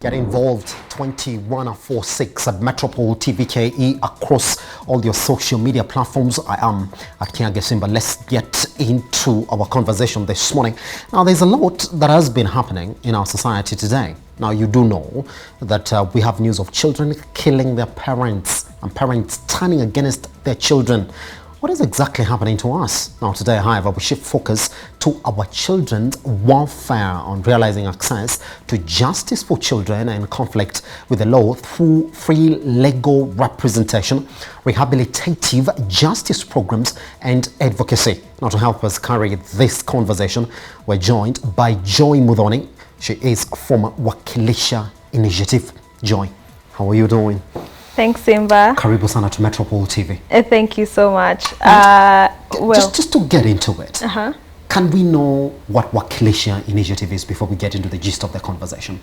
Get involved 2146 at Metropole TVKE across all your social media platforms. I am at Kiage Simba. Let's get into our conversation this morning. Now, there's a lot that has been happening in our society today. Now, you do know that we have news of children killing their parents and parents turning against their children. What is exactly happening to us? Now today, however, we shift focus to our children's welfare on realizing access to justice for children in conflict with the law through free legal representation, rehabilitative justice programs and advocacy. Now to help us carry this conversation, we're joined by Joy Moudoni. She is from Wakilisha Initiative. Joy, how are you doing? Thanks, Simba. Karibu sana to Metropole TV. Thank you so much. Just to get into it, can we know what Wakilisha Initiative is before we get into the gist of the conversation?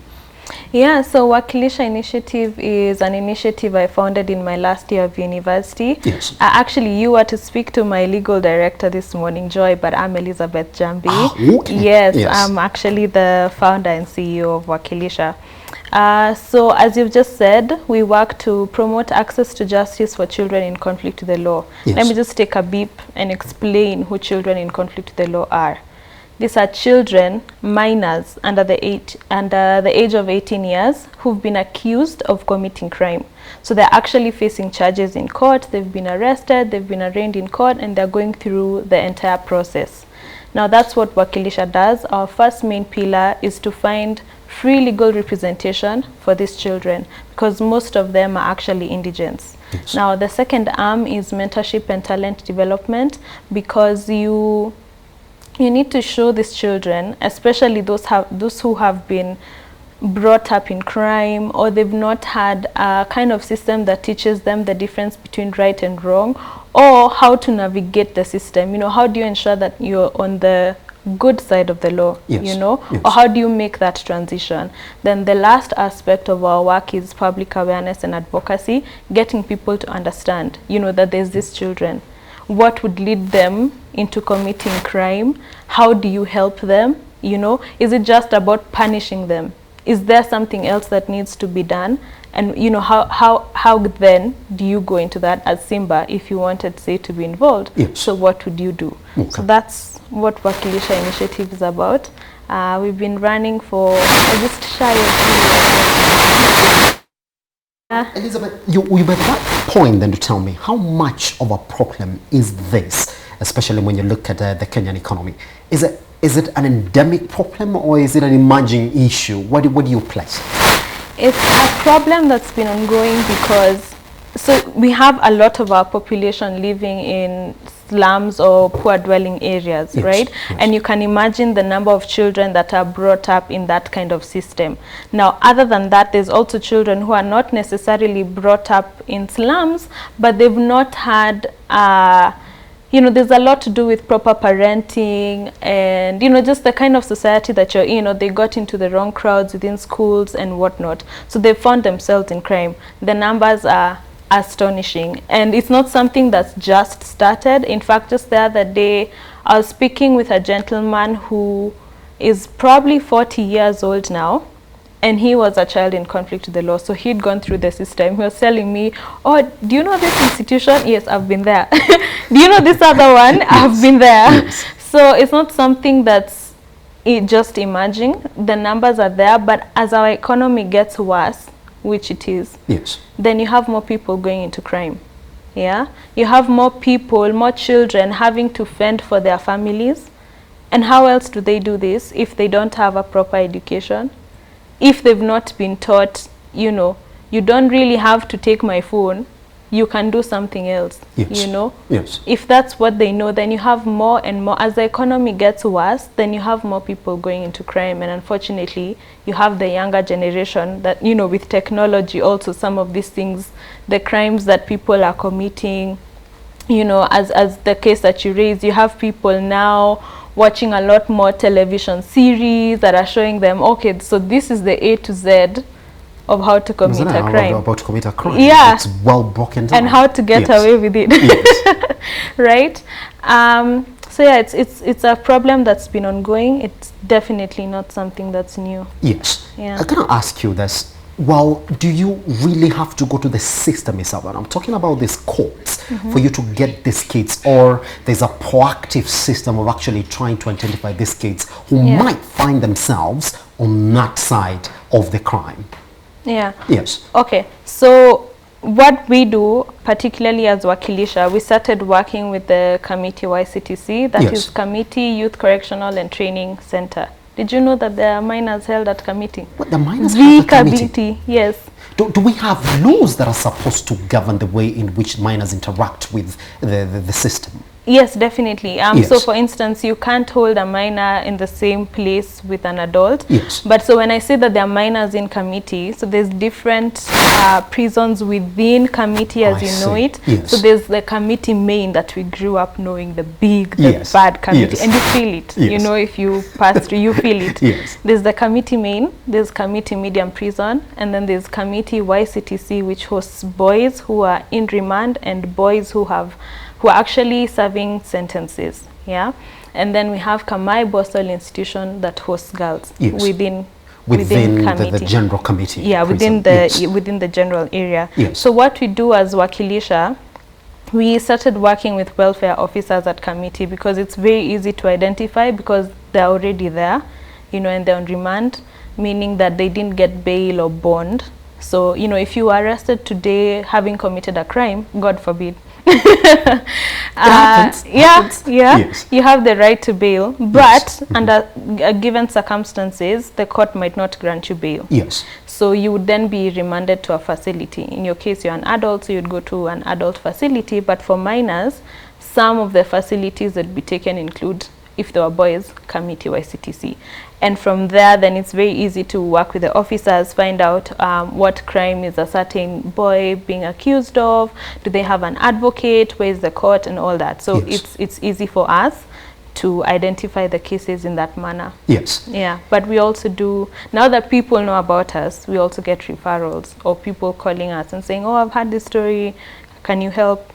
Yeah, so Wakilisha Initiative is an initiative I founded in my last year of university. Yes. Actually, you were to speak to my legal director this morning, Joy, but I'm Elizabeth Jambi. Okay. Yes, I'm actually the founder and CEO of Wakilisha. So as you've just said, we work to promote access to justice for children in conflict with the law. Yes. Let me just take a beep and explain who children in conflict with the law are. These are children, minors under the age of 18 years who've been accused of committing crime. So they're actually facing charges in court, they've been arrested, they've been arraigned in court, and they're going through the entire process. Now that's what Wakilisha does. Our first main pillar is to find free legal representation for these children because most of them are actually indigents. Yes. Now the second arm is mentorship and talent development because you need to show these children, especially those who have been brought up in crime or they've not had a kind of system that teaches them the difference between right and wrong or how to navigate the system. You know, how do you ensure that you're on the good side of the law, yes, you know, yes. or how do you make that transition? Then the last aspect of our work is public awareness and advocacy, getting people to understand, you know, that there's these children. What would lead them into committing crime? How do you help them? You know, is it just about punishing them? Is there something else that needs to be done? And you know, how then do you go into that as Simba if you wanted, say, to be involved? Yes. So what would you do? Okay. So that's what Wakilisha Initiative is about. We've been running for just shy of 2 years. Elizabeth, you were at that point then to tell me how much of a problem is this, especially when you look at the Kenyan economy. Is it an endemic problem or is it an emerging issue? What do you place? It's a problem that's been ongoing because we have a lot of our population living in slums or poor dwelling areas, yes, right? Yes. And you can imagine the number of children that are brought up in that kind of system. Now, other than that, there's also children who are not necessarily brought up in slums, but they've not had you know, there's a lot to do with proper parenting and, you know, just the kind of society that you're in. You know, they got into the wrong crowds within schools and whatnot. So they found themselves in crime. The numbers are astonishing. And it's not something that's just started. In fact, just the other day, I was speaking with a gentleman who is probably 40 years old now. And he was a child in conflict with the law. So he'd gone through the system. He was telling me, oh, do you know this institution? Yes, I've been there. Do you know this other one? Yes. I've been there. Yes. So it's not something that's just emerging. The numbers are there. But as our economy gets worse, which it is, yes, then you have more people going into crime. Yeah, you have more people, more children having to fend for their families. And how else do they do this if they don't have a proper education? If they've not been taught, you know, you don't really have to take my phone, you can do something else, yes, you know? Yes. If that's what they know, then you have more and more. As the economy gets worse, then you have more people going into crime. And unfortunately, you have the younger generation that, you know, with technology also, some of these things, the crimes that people are committing, you know, as the case that you raised, you have people now watching a lot more television series that are showing them, okay, so this is the A to Z of how to commit a crime. About to commit a crime. Yeah. It's well broken down. And how to get away with it. Yes. Right? So yeah, it's a problem that's been ongoing. It's definitely not something that's new. Yes. Yeah. I'm going to ask you this. Well, do you really have to go to the system itself? And I'm talking about these courts for you to get these kids, or there's a proactive system of actually trying to identify these kids who might find themselves on that side of the crime? Yeah. Yes. Okay. So what we do, particularly as Wakilisha, we started working with the committee YCTC, that is Committee Youth Correctional and Training Center. Did you know that there are minors held at committee? What, the minors held at committee? Yes. Do we have laws that are supposed to govern the way in which minors interact with the system? Yes, definitely. So for instance, you can't hold a minor in the same place with an adult. Yes. But so when I say that there are minors in committee, so there's different prisons within committee as you know it. Yes. So there's the committee main that we grew up knowing, the big, the bad committee. And you feel it. You know, if you pass through, you feel it. There's the committee main, there's committee medium prison, and then there's committee YCTC, which hosts boys who are in remand and boys who are actually serving sentences, and then we have Kamai Boston Institution that hosts girls within the general committee. Within the general area. So what we do as Wakilisha, we started working with welfare officers at committee because it's very easy to identify because they're already there, and they're on remand, meaning that they didn't get bail or bond. So, if you are arrested today having committed a crime, God forbid, you have the right to bail, but under given circumstances, the court might not grant you bail. So you would then be remanded to a facility. In your case, you're an adult, so you'd go to an adult facility. But for minors, some of the facilities that be taken include, if there were boys, committee YCTC. And from there, then it's very easy to work with the officers, find out what crime is a certain boy being accused of, do they have an advocate, where is the court, and all that. So it's easy for us to identify the cases in that manner. But we also do, now that people know about us, we also get referrals or people calling us and saying, oh, I've had this story, can you help?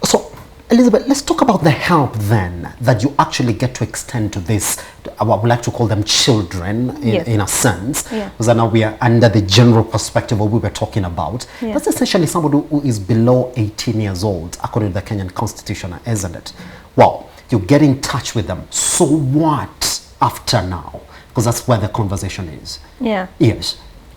So Elizabeth, let's talk about the help then that you actually get to extend to this, what we like to call them children in a sense, because now we are under the general perspective of what we were talking about. That's essentially somebody who is below 18 years old, according to the Kenyan Constitution, isn't it? Well, you get in touch with them. So what after now? Because that's where the conversation is.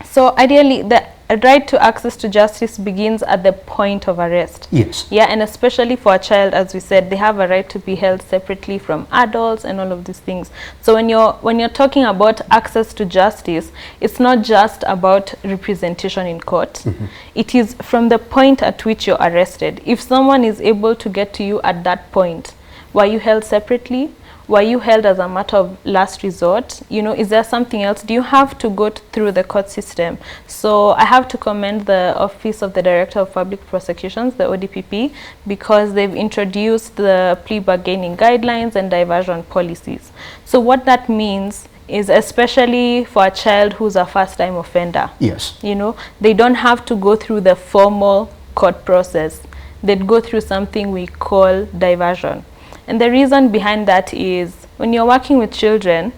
So ideally, the right to access to justice begins at the point of arrest. And especially for a child, as we said, they have a right to be held separately from adults and all of these things. So when you're talking about access to justice, it's not just about representation in court. It is from the point at which you're arrested. If someone is able to get to you at that point, were you held separately? Were you held as a matter of last resort? Is there something else? Do you have to go through the court system? So I have to commend the Office of the Director of Public Prosecutions, the ODPP, because they've introduced the plea bargaining guidelines and diversion policies. So what that means is, especially for a child who's a first-time offender, they don't have to go through the formal court process. They'd go through something we call diversion. And the reason behind that is when you're working with children,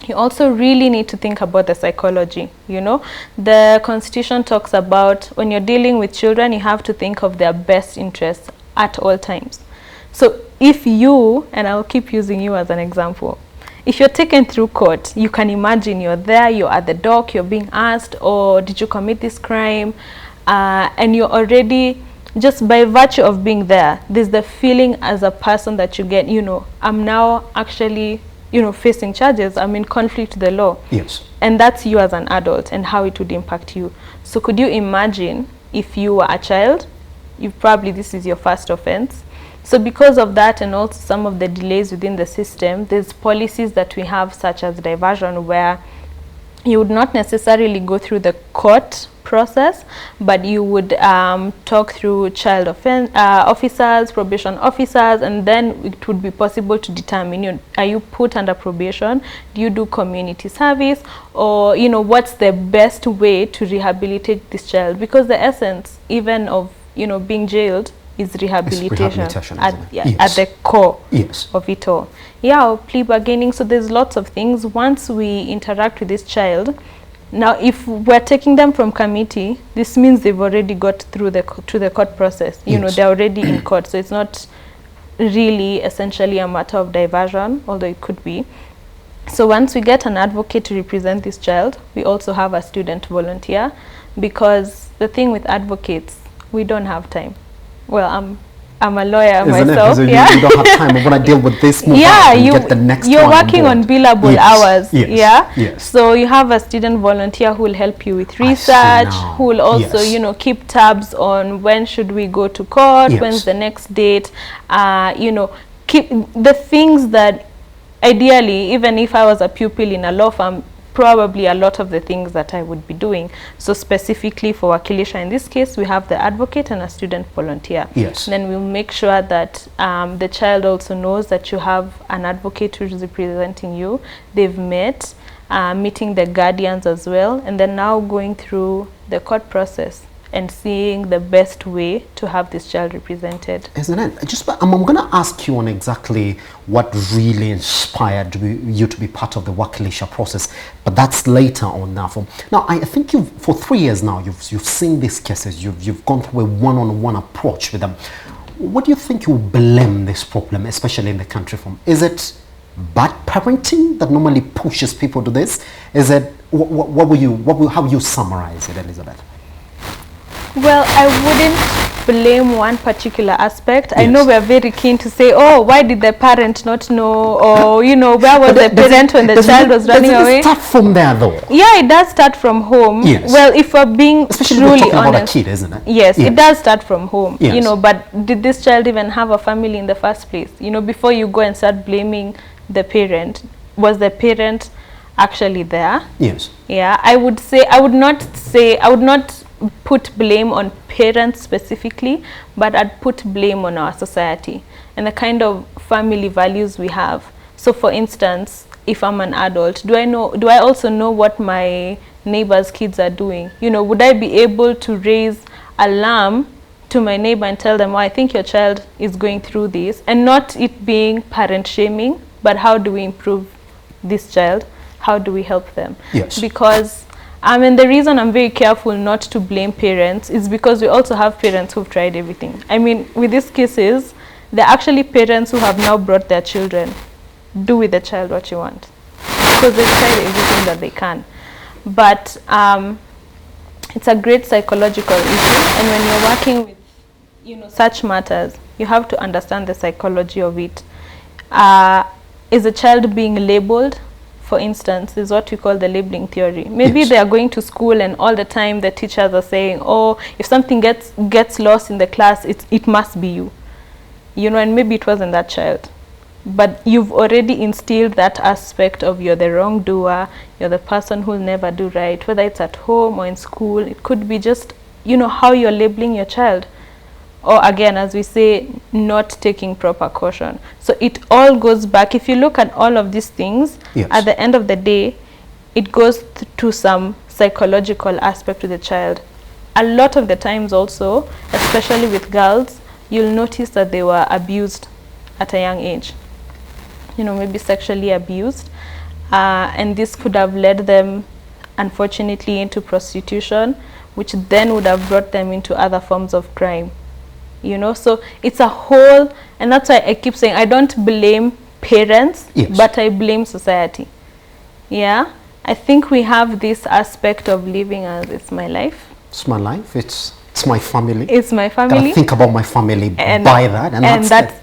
you also really need to think about the psychology. The Constitution talks about when you're dealing with children, you have to think of their best interests at all times. So if you, and I'll keep using you as an example, if you're taken through court, you can imagine you're there, you're at the dock, you're being asked, oh, did you commit this crime? And you're already, just by virtue of being there, there's the feeling as a person that you get, I'm now actually, facing charges, I'm in conflict with the law. And that's you as an adult and how it would impact you. So could you imagine if you were a child, this is your first offense. So because of that and also some of the delays within the system, there's policies that we have such as diversion where you would not necessarily go through the court process, but you would talk through child officers, probation officers, and then it would be possible to determine, are you put under probation? Do you do community service? Or, what's the best way to rehabilitate this child? Because the essence, even of, being jailed, is rehabilitation at the core of it all. Or plea bargaining. So there's lots of things. Once we interact with this child, Now, if we're taking them from committee, this means they've already got through the court process. You know, they're already in court, so it's not really essentially a matter of diversion, although it could be. So once we get an advocate to represent this child, we also have a student volunteer, because the thing with advocates, we don't have time. Well, I'm a lawyer myself. You don't have time. I want to deal with this. Get the next you're working on billable hours. Yes. So you have a student volunteer who will help you with research, who will also, you know, keep tabs on when should we go to court, when's the next date. You know, keep the things that ideally, even if I was a pupil in a law firm, probably a lot of the things that I would be doing. So specifically for Wakilisha, in this case, we have the advocate and a student volunteer. Yes. Then we'll make sure that the child also knows that you have an advocate who is representing you. They've met, meeting the guardians as well, and then now going through the court process and seeing the best way to have this child represented. Isn't it? Just, I'm going to ask you on exactly what really inspired you to be part of the Wakilisha process, but that's later on now. Now, I think for 3 years now, you've seen these cases, you've gone through a one-on-one approach with them. What do you think you blame this problem, especially in the country, from? Is it bad parenting that normally pushes people to this? Is it, how would you summarize it, Elizabeth? Well, I wouldn't blame one particular aspect. I know we're very keen to say, oh, why did the parent not know? Or, you know, where was the parent when the child was running away? Does it start from there, though? Yeah, it does start from home. Yes. Well, if we're being especially truly talking honest. about a kid, isn't it? Yes, it does start from home. Yes. You know, but did this child even have a family in the first place? You know, before you go and start blaming the parent, was the parent actually there? Yes. Yeah, I would not put blame on parents specifically, but I'd put blame on our society and the kind of family values we have. So for instance, if I'm an adult, do I also know what my neighbor's kids are doing? You know, would I be able to raise alarm to my neighbor and tell them, oh, I think your child is going through this, and not it being parent shaming, but how do we improve this child? How do we help them? Yes. Because and the reason I'm very careful not to blame parents is because we also have parents who've tried everything. I mean, with these cases, they're actually parents who have now brought their children. Do with the child what you want, because they've tried everything that they can. But it's a great psychological issue, and when you're working with, you know, such matters, you have to understand the psychology of it. Is a child being labeled? For instance, is what we call the labeling theory. Maybe they are going to school and all the time the teachers are saying, oh, if something gets lost in the class, it must be you. You know, and maybe it wasn't that child. But you've already instilled that aspect of you're the wrongdoer, you're the person who'll never do right, whether it's at home or in school. It could be just, you know, how you're labeling your child. Or again, as we say, not taking proper caution. So it all goes back. If you look at all of these things, at the end of the day, it goes to some psychological aspect to the child. A lot of the times also, especially with girls, you'll notice that they were abused at a young age. You know, maybe sexually abused. And this could have led them, unfortunately, into prostitution, which then would have brought them into other forms of crime. You know, so it's a whole, and that's why I keep saying I don't blame parents, but I blame society. Yeah, I think we have this aspect of living as it's my life. It's my life. It's my family. It's my family. Gotta think about my family by that,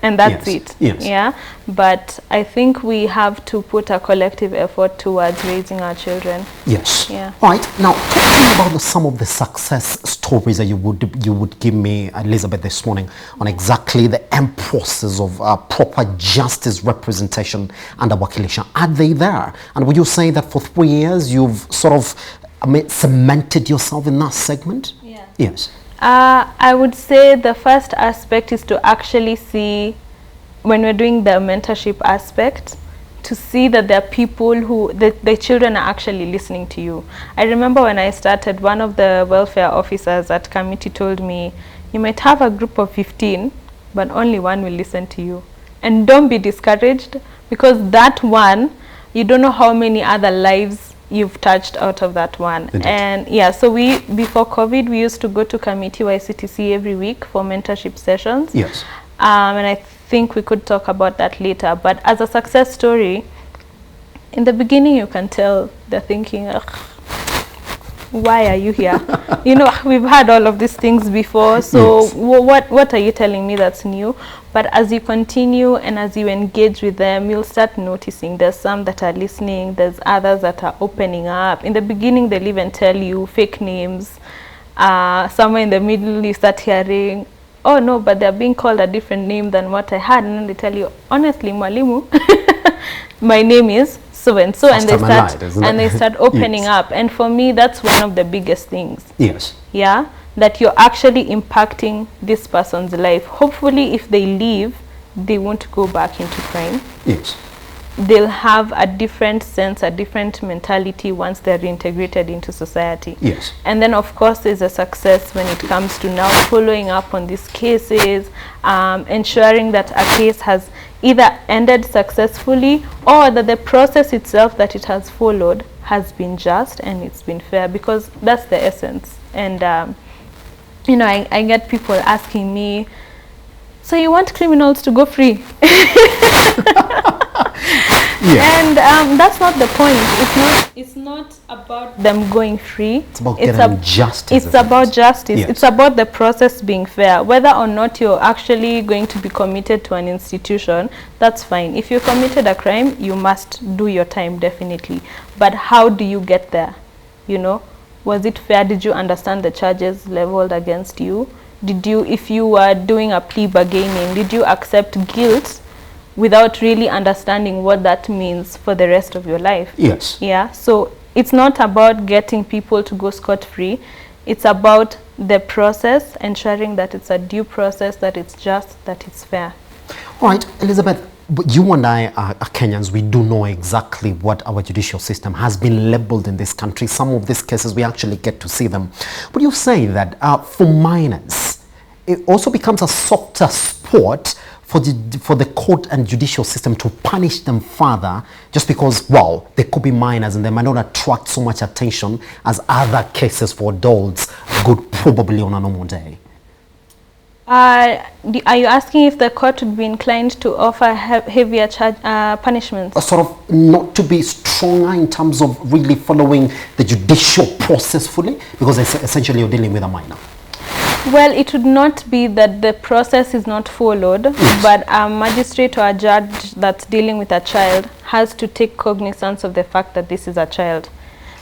and that's it. Yes. Yeah, but I think we have to put a collective effort towards raising our children. Yes. Yeah. All right. Now, talking about some of the success stories that you would give me, Elizabeth, this morning on exactly the end process of proper justice representation under Wakilisha. Are they there? And would you say that for 3 years you've sort of cemented yourself in that segment? Yeah. Yes. I would say the first aspect is to actually see, when we're doing the mentorship aspect, to see that there are people who, the children are actually listening to you. I remember when I started, one of the welfare officers at committee told me, you might have a group of 15, but only one will listen to you. And don't be discouraged, because that one, you don't know how many other lives you've touched out of that one. Indeed. And yeah, so we, before COVID, we used to go to Committee YCTC every week for mentorship sessions. Yes. And I think we could talk about that later. But as a success story, in the beginning, you can tell they're thinking, ugh, why are you here? You know, we've had all of these things before, so yes. What are you telling me that's new? But as you continue and as you engage with them, you'll start noticing there's some that are listening, there's others that are opening up. In the beginning, they'll even tell you fake names. Somewhere in the middle, you start hearing, oh no, but they're being called a different name than what I had. And then they tell you, honestly, Mwalimu, my name is so and so, and they start opening yes. up. And for me, that's one of the biggest things. Yes. Yeah, that you're actually impacting this person's life. Hopefully, if they leave, they won't go back into crime. Yes. They'll have a different sense, a different mentality once they're reintegrated into society. Yes. And then, of course, there's a success when it comes to now following up on these cases, ensuring that a case has either ended successfully or that the process itself that it has followed has been just and it's been fair, because that's the essence. And, you know, I get people asking me, so you want criminals to go free? Yeah. And that's not the point. It's not about them going free. It's about getting justice. It's about justice. Yes. It's about the process being fair. Whether or not you're actually going to be committed to an institution, that's fine. If you committed a crime, you must do your time, definitely. But how do you get there? You know, was it fair? Did you understand the charges leveled against you? Did you, if you were doing a plea bargaining, did you accept guilt without really understanding what that means for the rest of your life? Yes. Yeah, so it's not about getting people to go scot-free. It's about the process, ensuring that it's a due process, that it's just, that it's fair. All right, Elizabeth, but you and I are Kenyans. We do know exactly what our judicial system has been labeled in this country. Some of these cases, we actually get to see them. But you say that for minors, it also becomes a softer spot for the court and judicial system to punish them further, just because, well, they could be minors and they might not attract so much attention as other cases for adults would probably on a normal day. Are you asking if the court would be inclined to offer heavier punishments? Sort of not to be stronger in terms of really following the judicial process fully, because essentially you're dealing with a minor. Well, it would not be that the process is not followed, yes, but a magistrate or a judge that's dealing with a child has to take cognizance of the fact that this is a child.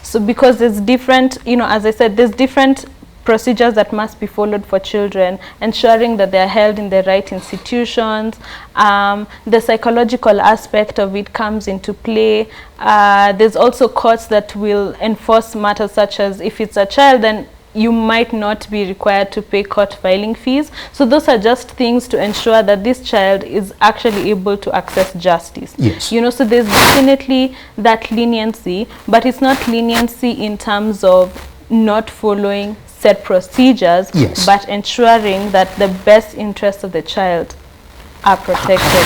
So because there's different, you know, as I said, there's different procedures that must be followed for children, ensuring that they're held in the right institutions. The psychological aspect of it comes into play. There's also courts that will enforce matters such as if it's a child, then you might not be required to pay court filing fees. So those are just things to ensure that this child is actually able to access justice. Yes. You know, so there's definitely that leniency, but it's not leniency in terms of not following set procedures, yes, but ensuring that the best interests of the child are protected.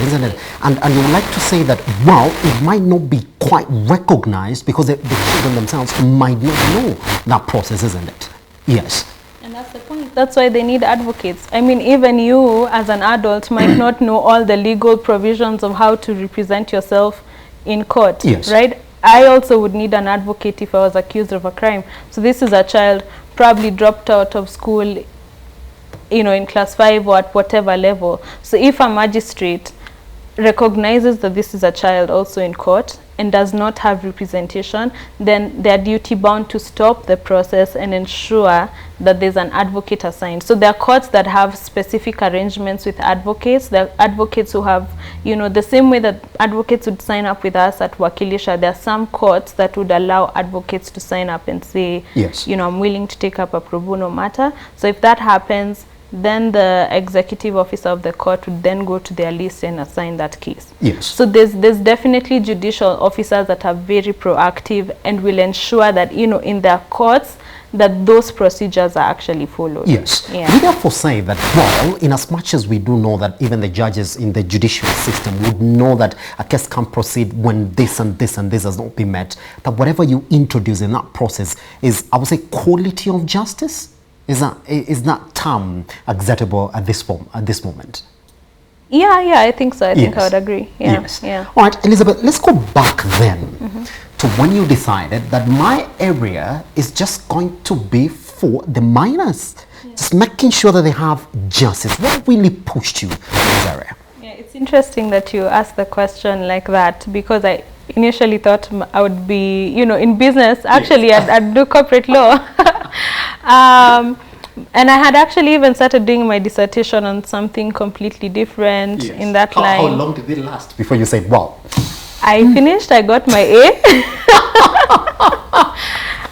Isn't it? And you would like to say that, well, it might not be quite recognized because the children themselves might not know that process, isn't it? Yes. And that's the point. That's why they need advocates. I mean, even you as an adult might not know all the legal provisions of how to represent yourself in court, yes, right? I also would need an advocate if I was accused of a crime. So this is a child probably dropped out of school, you know, in class 5 or at whatever level. So if a magistrate recognizes that this is a child also in court and does not have representation, then they're duty bound to stop the process and ensure that there's an advocate assigned. So there are courts that have specific arrangements with advocates. There are advocates who have, you know, the same way that advocates would sign up with us at Wakilisha, there are some courts that would allow advocates to sign up and say, yes, you know, I'm willing to take up a pro bono matter. So if that happens, then the executive officer of the court would then go to their list and assign that case. Yes. So there's definitely judicial officers that are very proactive and will ensure that, you know, in their courts, that those procedures are actually followed. Yes. Yeah. We therefore say that, well, in as much as we do know that even the judges in the judicial system would know that a case can't proceed when this and this and this has not been met, that whatever you introduce in that process is, I would say, quality of justice? Is that term acceptable at this moment? Yeah, I think so. I think Yes. I would agree. Yeah, Yes. yeah. All right, Elizabeth, let's go back then to when you decided that my area is just going to be for the minors. Just making sure that they have justice. What really pushed you in this area? Yeah, it's interesting that you asked the question like that, because I initially thought I would be, in business. Actually, I'd do corporate law. And I had actually even started doing my dissertation on something completely different in that line. How long did it last before you said, wow? I finished, I got my A.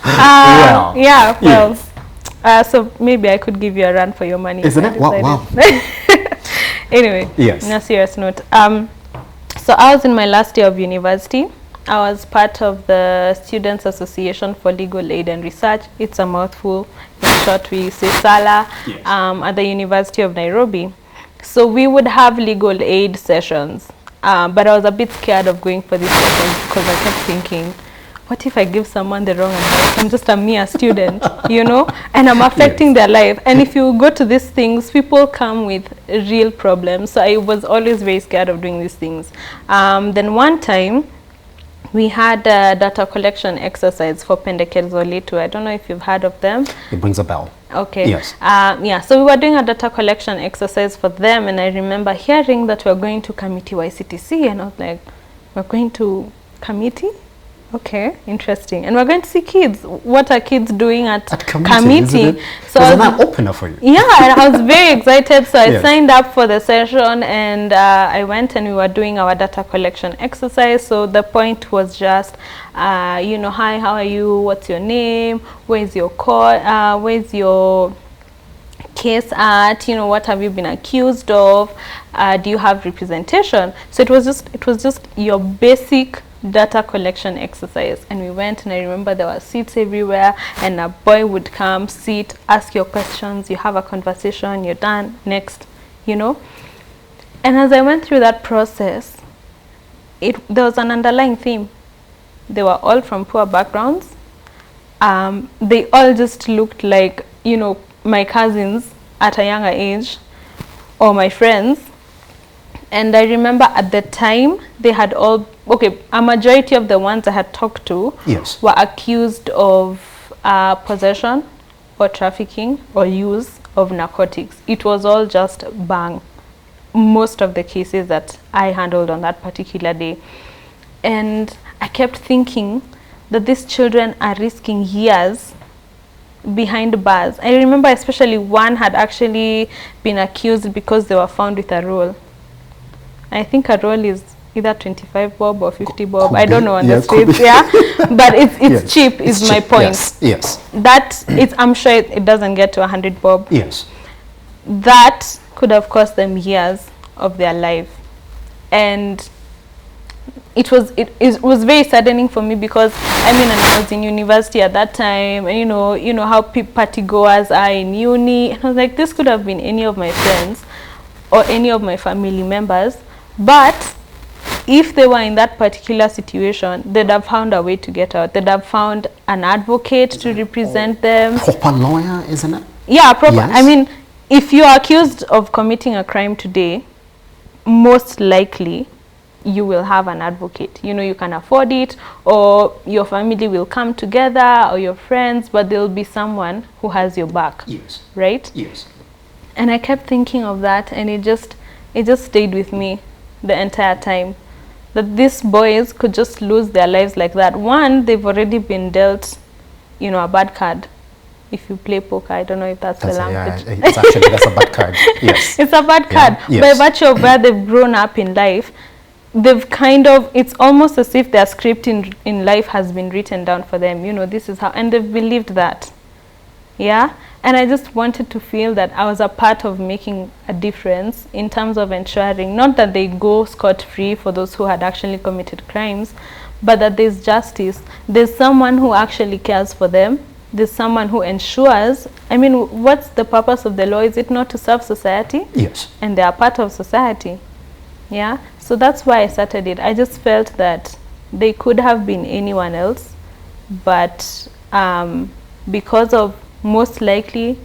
Well, yeah, well, so maybe I could give you a run for your money. Isn't it? Wow. Anyway, Yes. on a serious note. So I was in my last year of university. I was part of the Students Association for Legal Aid and Research. It's a mouthful. In short, we say SALA, at the University of Nairobi. So we would have legal aid sessions, but I was a bit scared of going for these sessions because I kept thinking, what if I give someone the wrong advice? I'm just a mere student, and I'm affecting their life. And if you go to these things, people come with real problems. So I was always very scared of doing these things. Then one time, we had a data collection exercise for pendekezo letu. I don't know if you've heard of them. It brings a bell. Okay. Yes. Yeah, so we were doing a data collection exercise for them, and I remember hearing that we're going to committee YCTC, and I was like, we're going to committee? Okay, interesting. And we're going to see kids. What are kids doing at committee? So was that opener for you? Yeah, and I was very excited. So I signed up for the session, and I went, and we were doing our data collection exercise. So the point was just, hi, how are you? What's your name? Where's your where's your case at? What have you been accused of? Do you have representation? So it was just your basic data collection exercise. And we went, and I remember there were seats everywhere, and a boy would come, sit, ask your questions, you have a conversation, you're done, next, And as I went through that process, there was an underlying theme. They were all from poor backgrounds. They all just looked like, my cousins at a younger age, or my friends. And I remember at the time, they had all, a majority of the ones I had talked to were accused of possession or trafficking or use of narcotics. It was all just bang. Most of the cases that I handled on that particular day. And I kept thinking that these children are risking years behind bars. I remember especially one had actually been accused because they were found with a roll. I think a roll is either 25 bob or 50 bob. Could I don't know on the streets, but it's cheap is my point. Yes. That I'm sure it doesn't get to 100 bob. Yes. That could have cost them years of their life. And it was very saddening for me because I was in university at that time, and you know how party goers are in uni, and I was like, this could have been any of my friends or any of my family members, but if they were in that particular situation, they'd have found a way to get out. They'd have found an advocate to represent them. Proper lawyer, isn't it? Yeah, proper. Yes. If you're accused of committing a crime today, most likely you will have an advocate. You can afford it, or your family will come together, or your friends, but there'll be someone who has your back. Yes. Right? Yes. And I kept thinking of that, and it just stayed with me the entire time, that these boys could just lose their lives like that. One, they've already been dealt, a bad card. If you play poker, I don't know if that's the language. Yeah, that's a bad card. Yes. It's a bad card. Yes. By virtue of where they've grown up in life, they've it's almost as if their script in life has been written down for them. This is how, and they've believed that. Yeah. And I just wanted to feel that I was a part of making a difference in terms of ensuring, not that they go scot-free for those who had actually committed crimes, but that there's justice. There's someone who actually cares for them, there's someone who ensures, I mean, what's the purpose of the law? Is it not to serve society? Yes. And they are part of society. Yeah, so that's why I started it. I just felt that they could have been anyone else, but because of most likely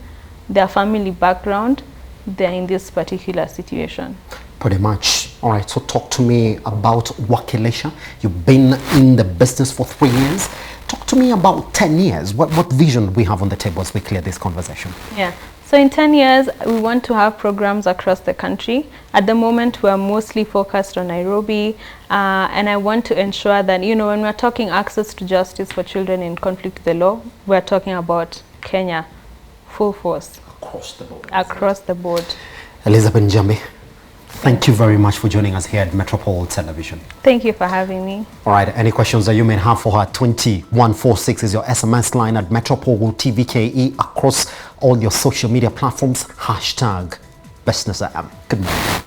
their family background, they're in this particular situation. Pretty much. All right, so talk to me about Wakilisha. You've been in the business for 3 years. Talk to me about 10 years. What vision we have on the table as we clear this conversation? Yeah. So in 10 years, we want to have programs across the country. At the moment, we're mostly focused on Nairobi, and I want to ensure that, you know, when we're talking access to justice for children in conflict with the law, we're talking about Kenya, full force. Across the board. Across the board. Elizabeth Njambi, thank you very much for joining us here at Metropole Television. Thank you for having me. All right, any questions that you may have for her, 2146 is your SMS line at Metropole TVKE across all your social media platforms. #BusinessIM. Good morning.